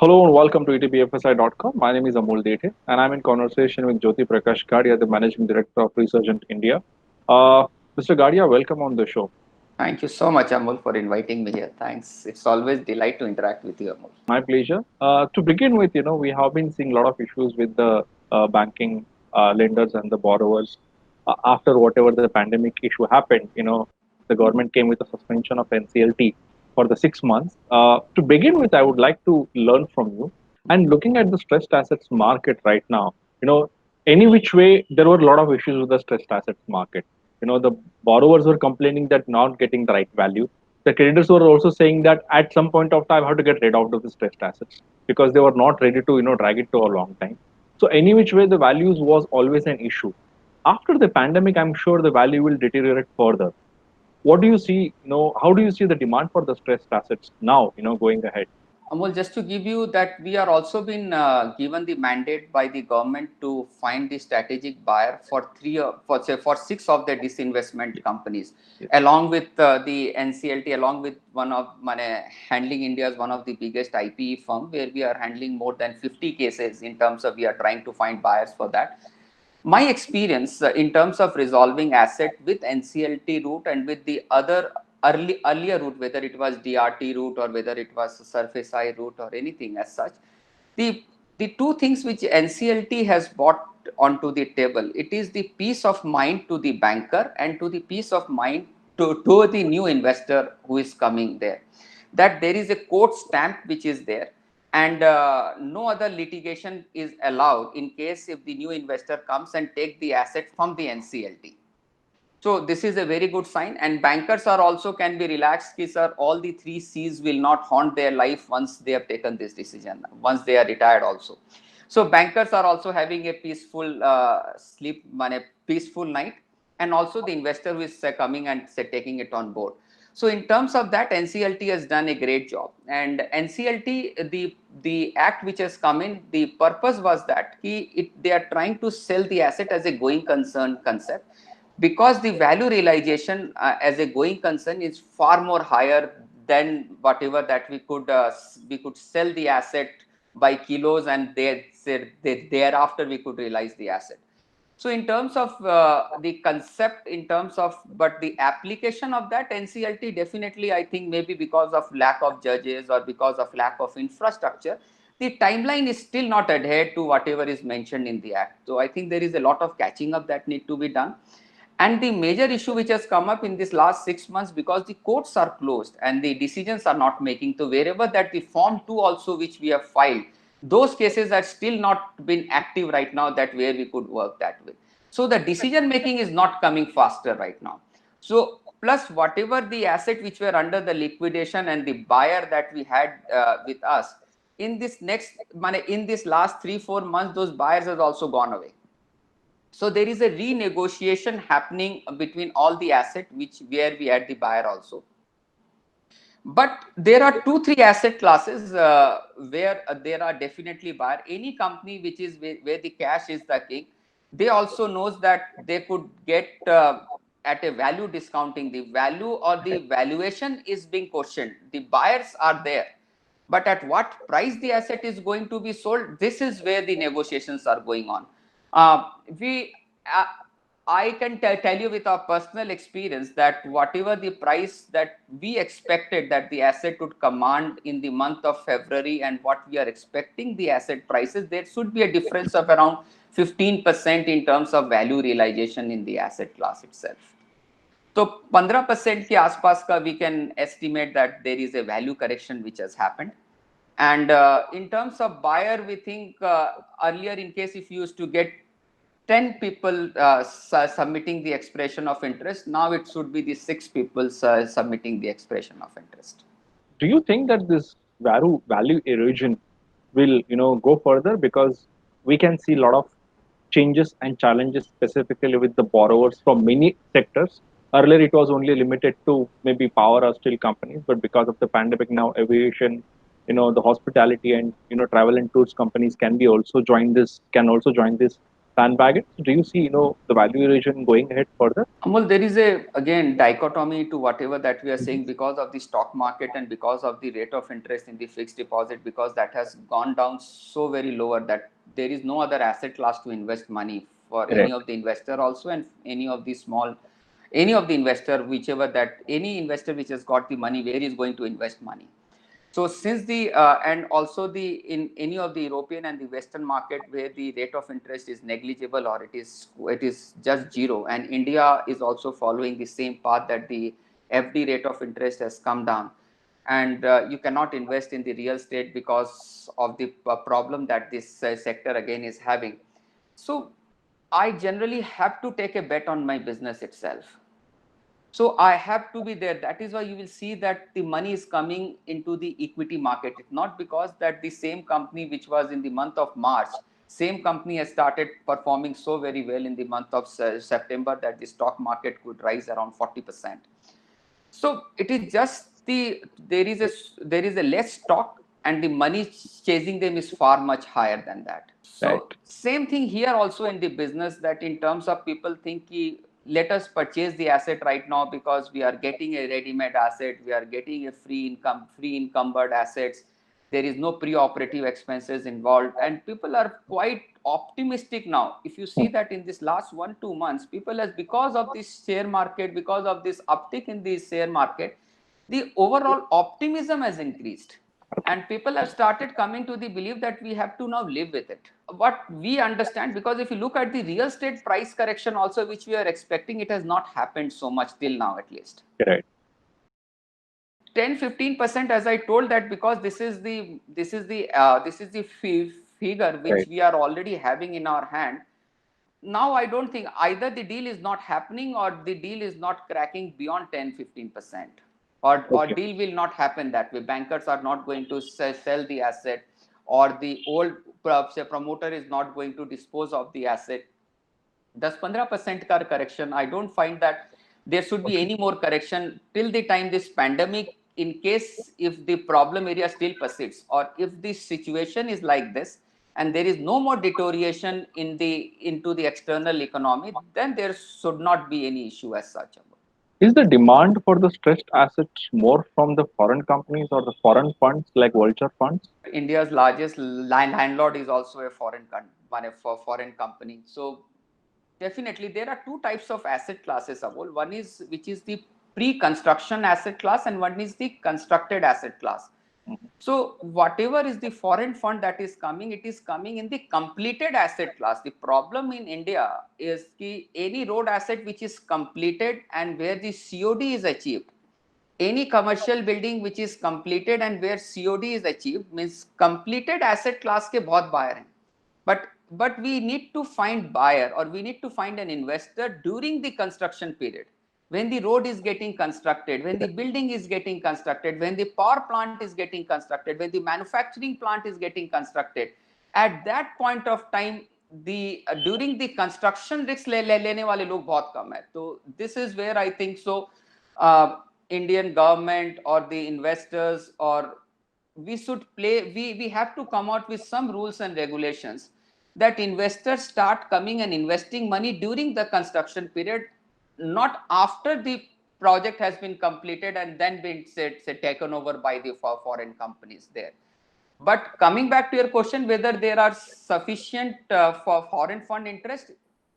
Hello and welcome to etbfsi.com. My name is Amol Dethe and I'm in conversation with Jyoti Prakash Gadia, the Managing Director of Resurgent India. Mr. Gadia, welcome on the show. Thank you so much, Amol, for inviting me here. Thanks. It's always delight to interact with you, Amol. My pleasure. To begin with, we have been seeing a lot of issues with the banking lenders and the borrowers after whatever the pandemic issue happened. The government came with a suspension of NCLT for the 6 months. To begin with, I would like to learn from you. And looking at the stressed assets market right now, any which way, there were a lot of issues with the stressed assets market. The borrowers were complaining that not getting the right value. The creditors were also saying that at some point of time, how to get rid of the stressed assets because they were not ready to drag it to a long time. So any which way, the values was always an issue. After the pandemic, I'm sure the value will deteriorate further. What do you see? How do you see the demand for the stressed assets now? Going ahead. Amol, just to give you that we are also been given the mandate by the government to find the strategic buyer for for six of the disinvestment companies, Yes. along with the NCLT, along with one of handling India's one of the biggest IPE firm, where we are handling more than 50 cases in terms of we are trying to find buyers for that. My experience in terms of resolving asset with NCLT route and with the other earlier route, whether it was DRT route or whether it was surface I route or anything as such, the the two things which NCLT has brought onto the table, it is the peace of mind to the banker and to the peace of mind to the new investor who is coming there, that there is a court stamp which is there, and no other litigation is allowed in case if the new investor comes and take the asset from the NCLT. So this is a very good sign, and bankers are also can be relaxed. Ki, sir, all the three C's will not haunt their life once they have taken this decision, once they are retired also. So bankers are also having a peaceful sleep, peaceful night, and also the investor who is coming and taking it on board. So in terms of that, NCLT has done a great job. And NCLT, the act which has come in, the purpose was that they are trying to sell the asset as a going concern concept, because the value realization as a going concern is far more higher than whatever that we could sell the asset by kilos, and thereafter we could realize the asset. So in terms of the concept, in terms of, but the application of that NCLT, definitely I think maybe because of lack of judges or because of lack of infrastructure, the timeline is still not adhered to whatever is mentioned in the act. So I think there is a lot of catching up that need to be done. And the major issue which has come up in this last 6 months, because the courts are closed and the decisions are not making, so wherever that the form 2 also which we have filed, those cases are still not been active right now, that where we could work that way. So the decision making is not coming faster right now. So plus whatever the asset which were under the liquidation and the buyer that we had with us, in this next money, in this last 3-4 months, those buyers has also gone away. So there is a renegotiation happening between all the asset which where we had the buyer also. But there are 2-3 asset classes where there are definitely buyer. Any company which is where the cash is the king, they also knows that they could get at a value discounting. The value or the valuation is being questioned. The buyers are there, but at what price the asset is going to be sold, this is where the negotiations are going on. We I can tell you with our personal experience that whatever the price that we expected that the asset would command in the month of February and what we are expecting the asset prices, there should be a difference of around 15% in terms of value realization in the asset class itself. So 15% के आसपास का we can estimate that there is a value correction which has happened. And in terms of buyer, we think earlier in case if you used to get 10 people submitting the expression of interest, now it should be the 6 people submitting the expression of interest. Do you think that this value erosion will go further because we can see a lot of changes and challenges specifically with the borrowers from many sectors. Earlier it was only limited to maybe power or steel companies, but because of the pandemic now aviation, the hospitality and travel and tours companies can also join this sandbag it? Do you see, the valuation going ahead further? Amol, there is a again dichotomy to whatever that we are saying because of the stock market and because of the rate of interest in the fixed deposit, because that has gone down so very lower that there is no other asset class to invest money for any Correct. of the investor also, and any of the small, any of the investor, whichever that any investor which has got the money, where is going to invest money. So since the and also the in any of the European and the Western market where the rate of interest is negligible or it is just zero, and India is also following the same path that the FD rate of interest has come down, and you cannot invest in the real estate because of the problem that this sector again is having. So I generally have to take a bet on my business itself. So I have to be there. That is why you will see that the money is coming into the equity market. It's not because that the same company which was in the month of March, same company has started performing so very well in the month of September that the stock market could rise around 40%. So it is just there is a less stock, and the money chasing them is far much higher than that. Right. So same thing here also in the business, that in terms of people think let us purchase the asset right now because we are getting a ready-made asset, we are getting a free encumbered assets, there is no pre-operative expenses involved, and people are quite optimistic now. If you see that in this last 1-2 months, people has, because of this share market, because of this uptick in the share market, the overall optimism has increased, and people have started coming to the belief that we have to now live with it. What we understand, because if you look at the real estate price correction also, which we are expecting, it has not happened so much till now, at least. Right. 10-15%, as I told, that because this is the figure which Right. we are already having in our hand. Now I don't think either the deal is not happening or the deal is not cracking beyond 10-15%, or Okay. deal will not happen that way. Bankers are not going to sell the asset, or the old promoter is not going to dispose of the asset. 10-15% का correction, I don't find that there should be any more correction till the time this pandemic, in case if the problem area still persists, or if this situation is like this and there is no more deterioration into the external economy, then there should not be any issue as such. Is the demand for the stressed assets more from the foreign companies or the foreign funds like vulture funds? India's largest landlord is also a foreign company. So definitely there are two types of asset classes, Amol. One is which is the pre-construction asset class, and one is the constructed asset class. So whatever is the foreign fund that is coming, it is coming in the completed asset class. The problem in India is that any road asset which is completed and where the COD is achieved, any commercial building which is completed and where COD is achieved, means completed asset class के बहुत buyer हैं. But we need to find buyer, or we need to find an investor during the construction period, when the road is getting constructed, when the building is getting constructed, when the power plant is getting constructed, when the manufacturing plant is getting constructed. At that point of time, the during the construction risk लेने वाले लोग बहुत कम है. So this is where I think so. Indian government or the investors, or we should play, we have to come out with some rules and regulations that investors start coming and investing money during the construction period, not after the project has been completed and then been say taken over by the foreign companies there. But coming back to your question, whether there are sufficient for foreign fund interest,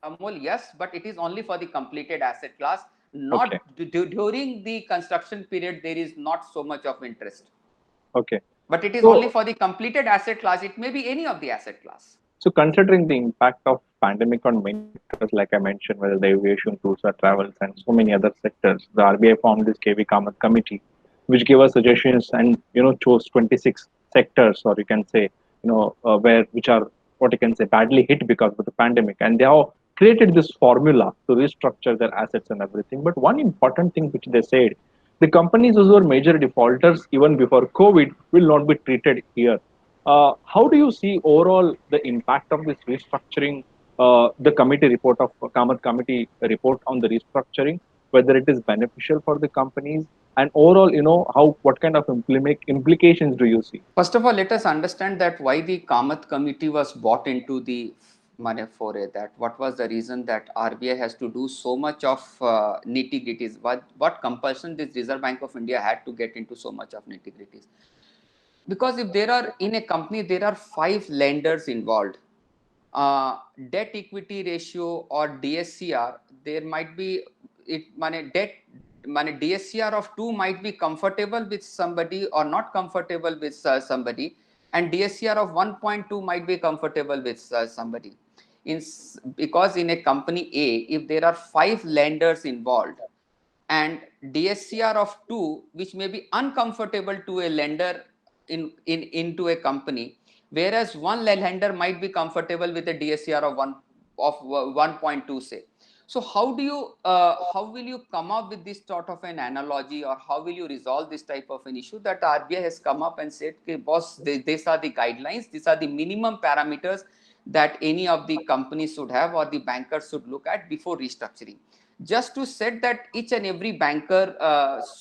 Amol, yes, but it is only for the completed asset class. Not Okay. during the construction period, there is not so much of interest. Okay. But it is So, only for the completed asset class. It may be any of the asset class. so considering the impact of pandemic on many sectors, like I mentioned, whether the aviation, tours or travels, and so many other sectors, the RBI formed this KV Kamath committee, which gave us suggestions and chose 26 sectors, or you can say where which are what you can say badly hit because of the pandemic, and they have created this formula to restructure their assets and everything. But one important thing which they said, the companies who were major defaulters even before COVID will not be treated here. How do you see overall the impact of this restructuring? The committee report of Kamath committee report on the restructuring, whether it is beneficial for the companies, and overall, how what kind of implications do you see? First of all, let us understand that why the Kamath committee was brought into the foray that? What was the reason that RBI has to do so much of nitty-gritties? What compulsion this Reserve Bank of India had to get into so much of nitty-gritties? Because if there are in a company, there are 5 lenders involved, debt equity ratio or DSCR, there might be DSCR of 2 might be comfortable with somebody or not comfortable with somebody, and DSCR of 1.2 might be comfortable with somebody. Because in a company A, if there are 5 lenders involved and DSCR of 2, which may be uncomfortable to a lender into a company, whereas one lender might be comfortable with a DSCR of 1.2, say. So how will you come up with this sort of an analogy, or how will you resolve this type of an issue that RBI has come up and said, okay, boss, these are the guidelines, these are the minimum parameters that any of the companies should have or the bankers should look at before restructuring, just to set that each and every banker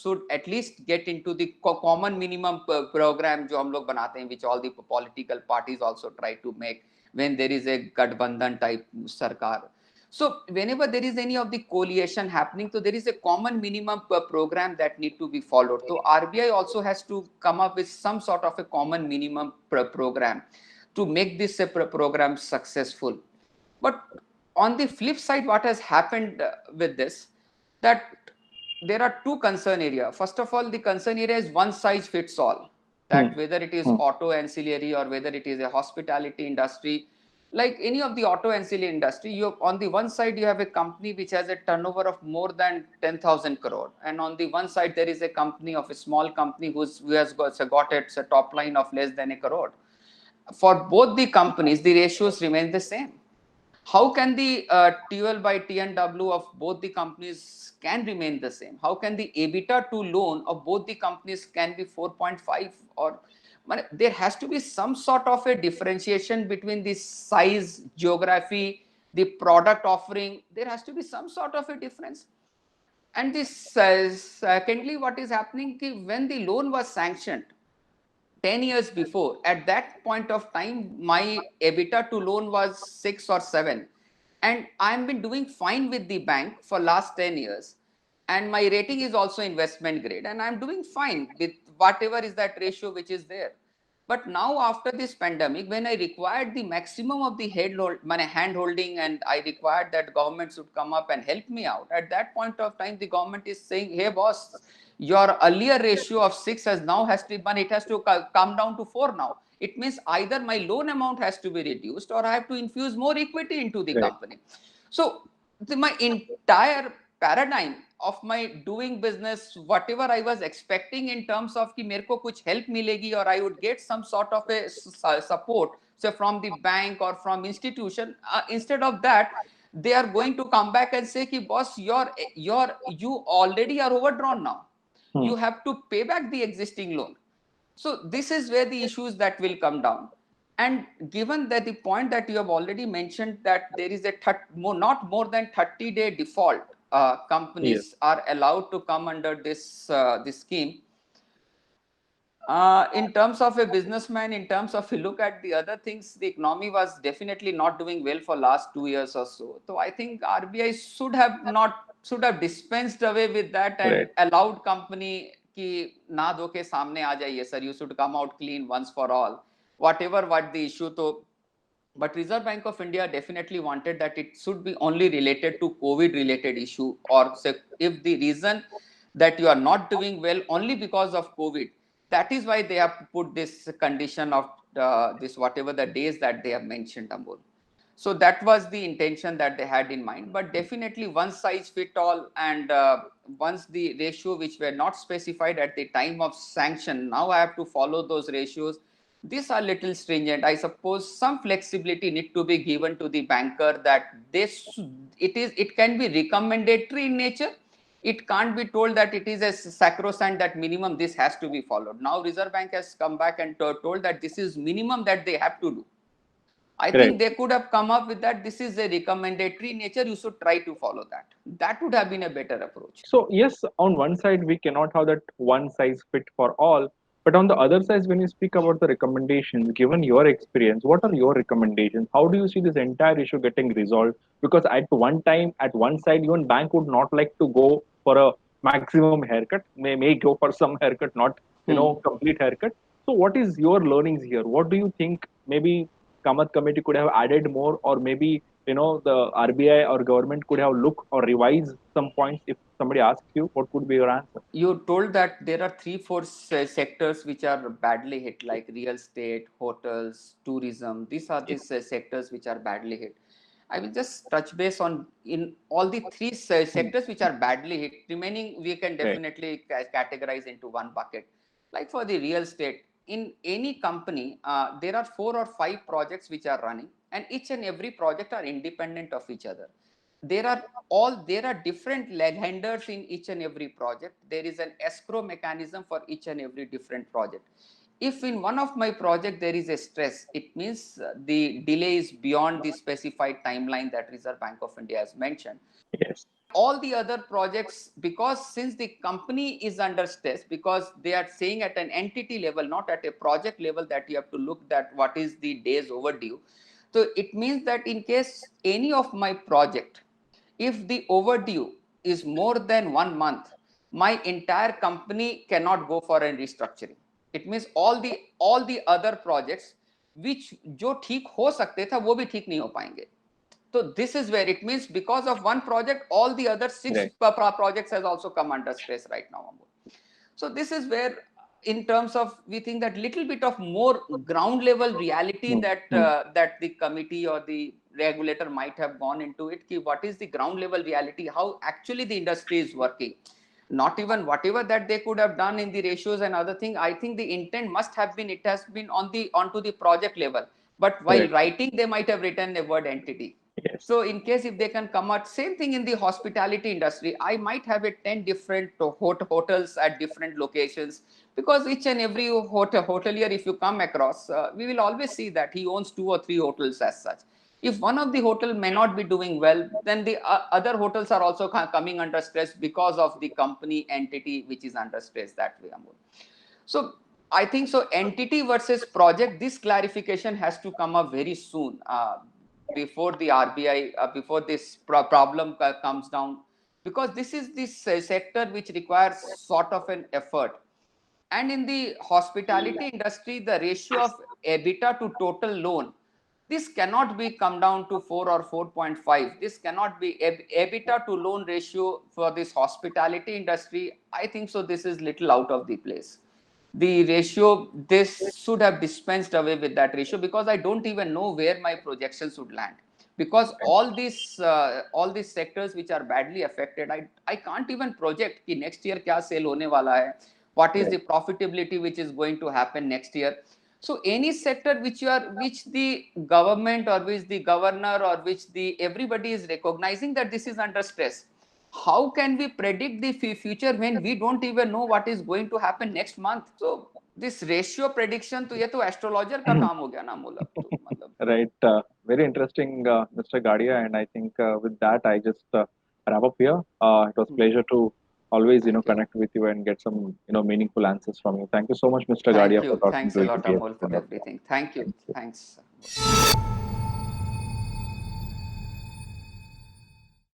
should at least get into the common minimum program jo hum log banate hain, which all the political parties also try to make when there is a Gadbandhan type sarkar. So whenever there is any of the coalition happening, so there is a common minimum program that need to be followed. So RBI also has to come up with some sort of a common minimum program to make this program successful. But on the flip side, what has happened with this, that there are 2 concern areas. First of all, the concern area is one size fits all, that whether it is auto ancillary or whether it is a hospitality industry, like any of the auto ancillary industry, you on the one side you have a company which has a turnover of more than 10,000 crore, and on the one side there is a company of a small company who has got its top line of less than a crore. For both the companies, the ratios remain the same. How can the TOL by TNW of both the companies can remain the same? How can the EBITDA to loan of both the companies can be 4.5? Or there has to be some sort of a differentiation between the size, geography, the product offering. There has to be some sort of a difference. And this secondly, what is happening, when the loan was sanctioned 10 years before, at that point of time, my EBITDA to loan was 6 or 7. And I've been doing fine with the bank for last 10 years. And my rating is also investment grade. And I'm doing fine with whatever is that ratio which is there. But now after this pandemic, when I required the maximum of the hand holding, and I required that government should come up and help me out, at that point of time, the government is saying, hey boss, your earlier ratio of 6 has to come down to 4 now. It means either my loan amount has to be reduced or I have to infuse more equity into the company. So my entire paradigm of my doing business, whatever I was expecting in terms of ki mere ko kuch help milegi or I would get some sort of a support, so from the bank or from institution, instead of that, they are going to come back and say ki boss, you already are overdrawn now. You have to pay back the existing loan. So this is where the issues that will come down. And given that the point that you have already mentioned, that there is a not more than 30-day default, companies are allowed to come under this scheme. In terms of a businessman, in terms of a look at the other things, the economy was definitely not doing well for last 2 years or so. So I think RBI should have dispensed away with that and allowed company ki na do ke samne aa jaiye sir, you should come out clean once for all, what the issue. To but Reserve Bank of India definitely wanted that it should be only related to COVID related issue, or say if the reason that you are not doing well only because of COVID, that is why they have put this condition of this whatever the days that they have mentioned, Amol. So that was the intention that they had in mind. But definitely one size fit all, and once the ratio which were not specified at the time of sanction, now I have to follow those ratios. These are little stringent. I suppose some flexibility need to be given to the banker, that it can be recommendatory in nature. It can't be told that it is a sacrosanct that minimum this has to be followed. Now Reserve Bank has come back and told that this is minimum that they have to do. I think they could have come up with that. This is a recommendatory nature. You should try to follow that. That would have been a better approach. So yes, on one side we cannot have that one size fit for all, But on the other side, when you speak about the recommendations, given your experience, what are your recommendations? How do you see this entire issue getting resolved? Because at one time, at one side, even bank would not like to go for a maximum haircut, may go for some haircut, not complete haircut. So what is your learnings here? What do you think maybe Kamath committee could have added more, or maybe the RBI or government could have looked or revised some points? If somebody asks you, what could be your answer? You told that there are 3-4 sectors which are badly hit, like real estate, hotels, tourism. These are these sectors which are badly hit. I will just touch base on in all the three sectors which are badly hit. Remaining, we can Right. definitely categorize into one bucket. Like for the real estate, in any company, there are 4 or 5 projects which are running, and each and every project are independent of each other. There are different lenders in each and every project. There is an escrow mechanism for each and every different project. If in one of my project there is a stress, it means the delay is beyond the specified timeline that Reserve Bank of India has mentioned. Yes. All the other projects, because since the company is under stress, because they are saying at an entity level, not at a project level, that you have to look at what is the days overdue. So it means that in case any of my project, if the overdue is more than 1 month, my entire company cannot go for a restructuring. It means all the other projects which जो ठीक हो सकते थे वो भी ठीक नहीं हो पाएंगे. So this is where it means because of one project, all the other 6 Right. projects has also come under stress right now. So this is where, in terms of, we think that little bit of more ground level reality that that the committee or the regulator might have gone into it. What is the ground level reality? How actually the industry is working? Not even whatever that they could have done in the ratios and other thing. I think the intent must have been, it has been onto the project level. But while Right. writing, they might have written a word entity. Yes. So in case if they can come out, same thing in the hospitality industry, I might have a 10 different hotels at different locations, because each and every hotelier, if you come across, we will always see that he owns 2 or 3 hotels as such. If one of the hotel may not be doing well, then the other hotels are also coming under stress because of the company entity which is under stress that way. So I think so entity versus project, this clarification has to come up very soon, before the RBI, before this problem comes down, because this is this sector which requires sort of an effort. And in the hospitality industry, the ratio of EBITDA to total loan, this cannot be come down to 4 or 4.5. This cannot be EBITDA to loan ratio for this hospitality industry. I think so this is little out of the place. The ratio, this should have dispensed away with that ratio, because I don't even know where my projections would land, because all these sectors which are badly affected, I can't even project कि next year क्या sale होने वाला है, what is the profitability which is going to happen next year. So any sector which the government or which the governor or which the everybody is recognizing that this is under stress, how can we predict the future when we don't even know what is going to happen next month? So this ratio prediction, तो ये तो astrologer का काम हो गया ना मूलक, तो मतलब. Right. Very interesting, Mr. Gadia. And I think with that, I just wrap up here. It was pleasure to always, Thank you. connect with you and get some, meaningful answers from you. Thank you so much, Mr. Thank Gadia, for you. talking Thanks to a lot, ATS. Amol, for everything. Thank you. Thank you. Thanks.